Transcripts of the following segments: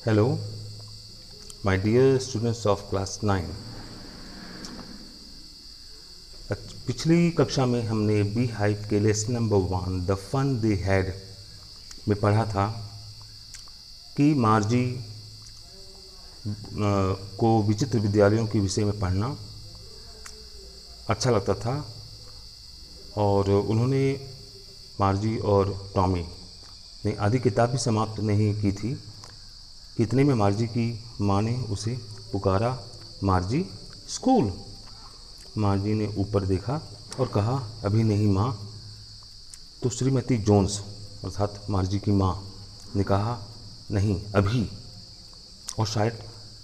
Hello, my dear students of class 9. पिछली कक्षा में हमने बी हाइव के lesson number 1 the fun they had में पढ़ा था कि मार्जी को विचित्र विद्यालयों के विषय में पढ़ना अच्छा लगता था और उन्होंने मार्जी और टॉमी ने आधी किताब भी समाप्त नहीं की थी। इतने में मार्जी की माँ ने उसे पुकारा, मार्जी स्कूल। मार्जी ने ऊपर देखा और कहा, अभी नहीं माँ। तो श्रीमती जोन्स अर्थात मार्जी की माँ ने कहा, नहीं अभी, और शायद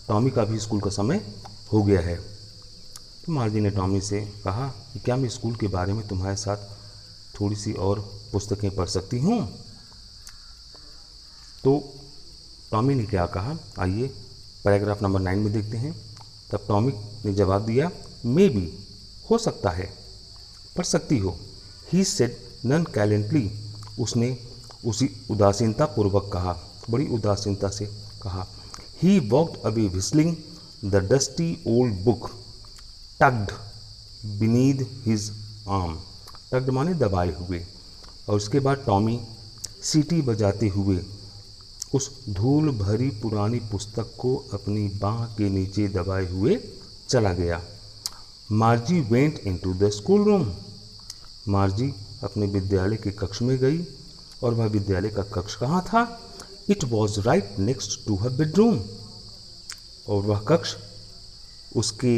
टॉमी का भी स्कूल का समय हो गया है। तो मार्जी ने टॉमी से कहा कि क्या मैं स्कूल के बारे में तुम्हारे साथ थोड़ी सी और पुस्तकें पढ़ सकती हूँ। तो टॉमी ने क्या कहा, आइए पैराग्राफ नंबर 9 में देखते हैं। तब टॉमी ने जवाब दिया, मे बी, हो सकता है, पढ़ सकती हो। ही सेड नॉनकैलेंटली, उसने उसी उदासीनता पूर्वक कहा, बड़ी उदासीनता से कहा। He walked away whistling, the dusty old book tugged beneath his arm. Tugged माने दबाए हुए। और उसके बाद टॉमी सीटी बजाते हुए उस धूल भरी पुरानी पुस्तक को अपनी बाह के नीचे दबाए हुए चला गया। मार्जी went into the school room. मार्जी अपने विद्यालय के कक्ष में गई। और वह विद्यालय का कक्ष कहाँ था? It was right next to her bedroom. और वह कक्ष उसके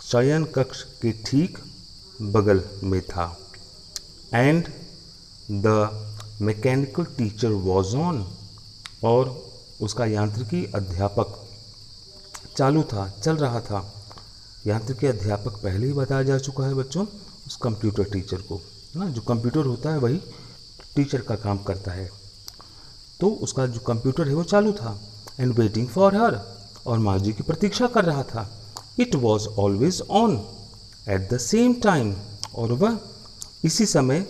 शयन कक्ष के ठीक बगल में था। And the mechanical teacher was on, और उसका यांत्रिकी अध्यापक चालू था, चल रहा था। यांत्रिकी अध्यापक पहले ही बताया जा चुका है बच्चों, उस कंप्यूटर टीचर को ना, जो कंप्यूटर होता है वही टीचर का काम करता है। तो उसका जो कंप्यूटर है वो चालू था। एंड वेटिंग फॉर हर, और मार्जी की प्रतीक्षा कर रहा था। It was always on at the same time, और वह इसी समय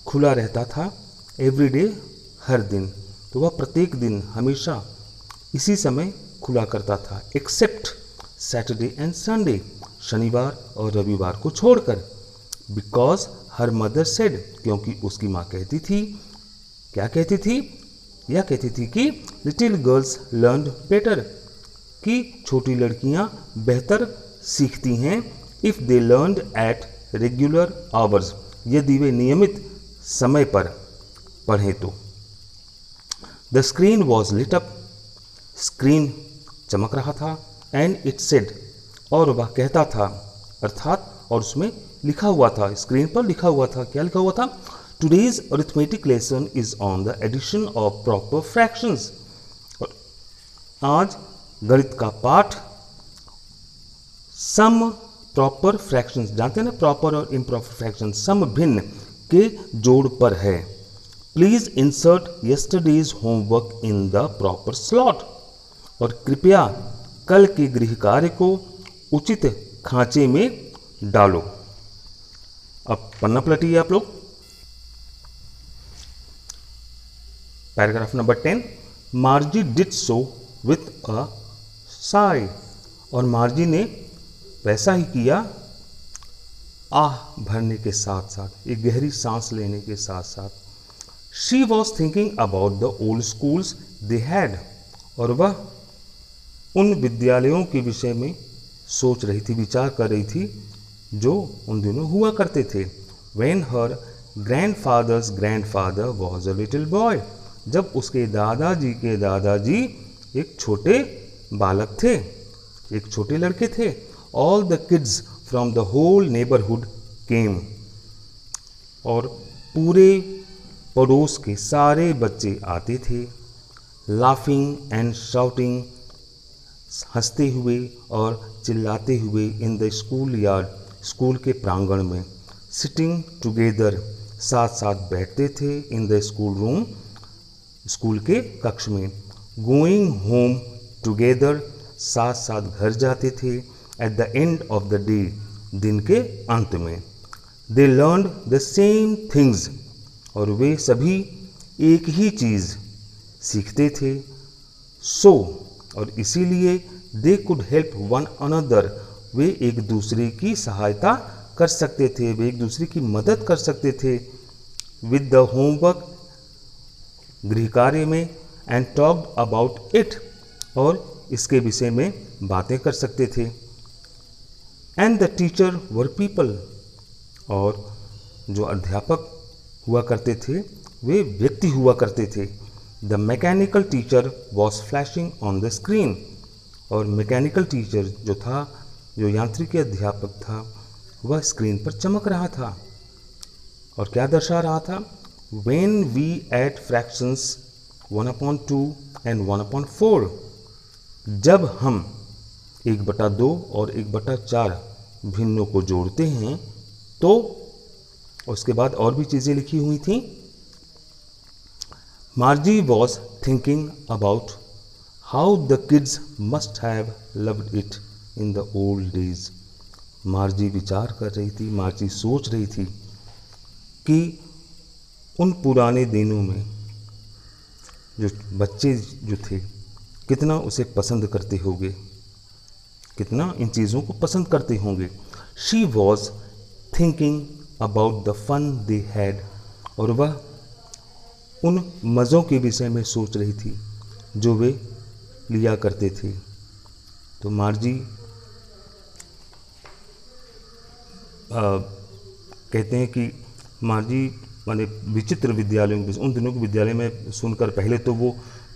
खुला रहता था। एवरीडे, हर दिन। तो वह प्रत्येक दिन हमेशा इसी समय खुला करता था, एक्सेप्ट सैटरडे एंड संडे, शनिवार और रविवार को छोड़कर। बिकॉज हर मदर सेड, क्योंकि उसकी माँ कहती थी, क्या कहती थी? यह कहती थी कि लिटिल गर्ल्स लर्न बेटर, कि छोटी लड़कियाँ बेहतर सीखती हैं if they learn at regular hours, यदि वे नियमित समय पर पढ़ें तो। The screen was lit up, screen चमक रहा था। एंड इट सेड, और वह कहता था, अर्थात और उसमें लिखा हुआ था, स्क्रीन पर लिखा हुआ था, क्या लिखा हुआ था? Today's arithmetic lesson is on the addition of proper fractions. और आज गणित का पाठ सम प्रॉपर फ्रैक्शंस, जानते हैं ना, प्रॉपर और इम्प्रॉपर फ्रैक्शन, सम भिन्न के जोड़ पर है। Please insert yesterday's homework in the proper slot, और कृपया कल के गृह कार्य को उचित खांचे में डालो। अब पन्ना पलटिए आप लोग। Paragraph number 10, मार्जी did so with a Sai, और मार्जी ने वैसा ही किया, आह भरने के साथ साथ, एक गहरी सांस लेने के साथ साथ। She was thinking about the old schools they had, और वह उन विद्यालयों के विषय में सोच रही थी, विचार कर रही थी जो उन दिनों हुआ करते थे। When her grandfather's grandfather was a little boy, जब उसके दादाजी के दादाजी एक छोटे बालक थे, एक छोटे लड़के थे। All the kids from the whole neighborhood came, और पूरे पड़ोस के सारे बच्चे आते थे। Laughing and shouting, हंसते हुए और चिल्लाते हुए। In the school yard, school के प्रांगण में। सिटिंग टुगेदर, साथ साथ बैठते थे। In the school room, school के कक्ष में। गोइंग होम टुगेदर, साथ साथ घर जाते थे। At the end of the day, दिन के अंत में। They learn the same things, और वे सभी एक ही चीज़ सीखते थे। सो और इसीलिए they could help one another, वे एक दूसरे की सहायता कर सकते थे, वे एक दूसरे की मदद कर सकते थे विद द होमवर्क, गृह कार्य में, एंड टॉक्ड अबाउट इट, और इसके विषय में बातें कर सकते थे। And the teacher were people, और जो अध्यापक हुआ करते थे वे व्यक्ति हुआ करते थे। The mechanical teacher was flashing on the screen, और मैकेनिकल टीचर जो था, जो यांत्रिकी अध्यापक था, वह स्क्रीन पर चमक रहा था और क्या दर्शा रहा था? When we add fractions 1/2 and 1/4, जब हम 1/2 और 1/4 भिन्नों को जोड़ते हैं तो उसके बाद और भी चीज़ें लिखी हुई थी। मार्जी was thinking about how the kids must have loved it in the old days. मार्जी विचार कर रही थी, मार्जी सोच रही थी कि उन पुराने दिनों में जो बच्चे जो थे कितना उसे पसंद करते होंगे, कितना इन चीज़ों को पसंद करते होंगे। She was thinking about the fun they had, और वह उन मज़ों के विषय में सोच रही थी जो वे लिया करते थे। तो मार्जी कहते हैं कि मार्जी माने विचित्र विद्यालयों में, उन दिनों के विद्यालय में सुनकर पहले तो वो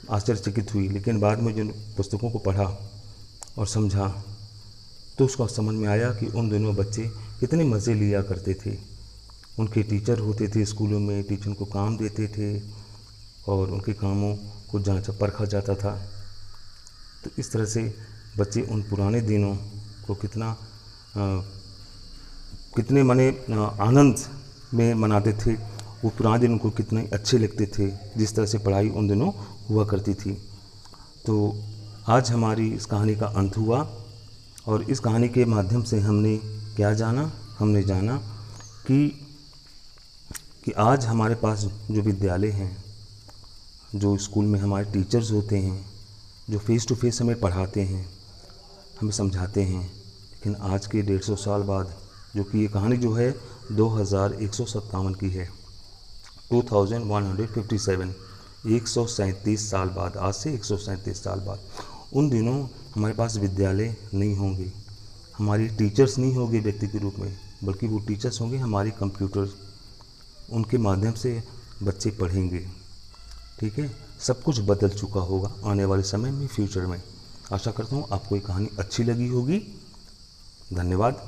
आश्चर्यचकित हुई, लेकिन बाद में जिन पुस्तकों को पढ़ा और समझा तो उसका समझ में आया कि उन दिनों बच्चे कितने मज़े लिया करते थे। उनके टीचर होते थे स्कूलों में, टीचर उनको काम देते थे और उनके कामों को जांचा परखा जाता था। तो इस तरह से बच्चे उन पुराने दिनों को कितने माने आनंद में मनाते थे। वो पुराने दिन उनको कितने अच्छे लगते थे, जिस तरह से पढ़ाई उन दिनों हुआ करती थी। तो आज हमारी इस कहानी का अंत हुआ और इस कहानी के माध्यम से हमने क्या जाना? हमने जाना कि आज हमारे पास जो विद्यालय हैं, जो स्कूल में हमारे टीचर्स होते हैं, जो फेस टू फेस हमें पढ़ाते हैं, हमें समझाते हैं, लेकिन आज के 150 साल बाद, जो कि ये कहानी जो है 2157 की है, 2157, 137 साल बाद, आज से 137 साल बाद, उन दिनों हमारे पास विद्यालय नहीं होंगे, हमारी टीचर्स नहीं होंगे व्यक्ति के रूप में, बल्कि वो टीचर्स होंगे हमारे कंप्यूटर, उनके माध्यम से बच्चे पढ़ेंगे। ठीक है, सब कुछ बदल चुका होगा आने वाले समय में, फ्यूचर में। आशा करता हूँ आपको ये कहानी अच्छी लगी होगी। धन्यवाद।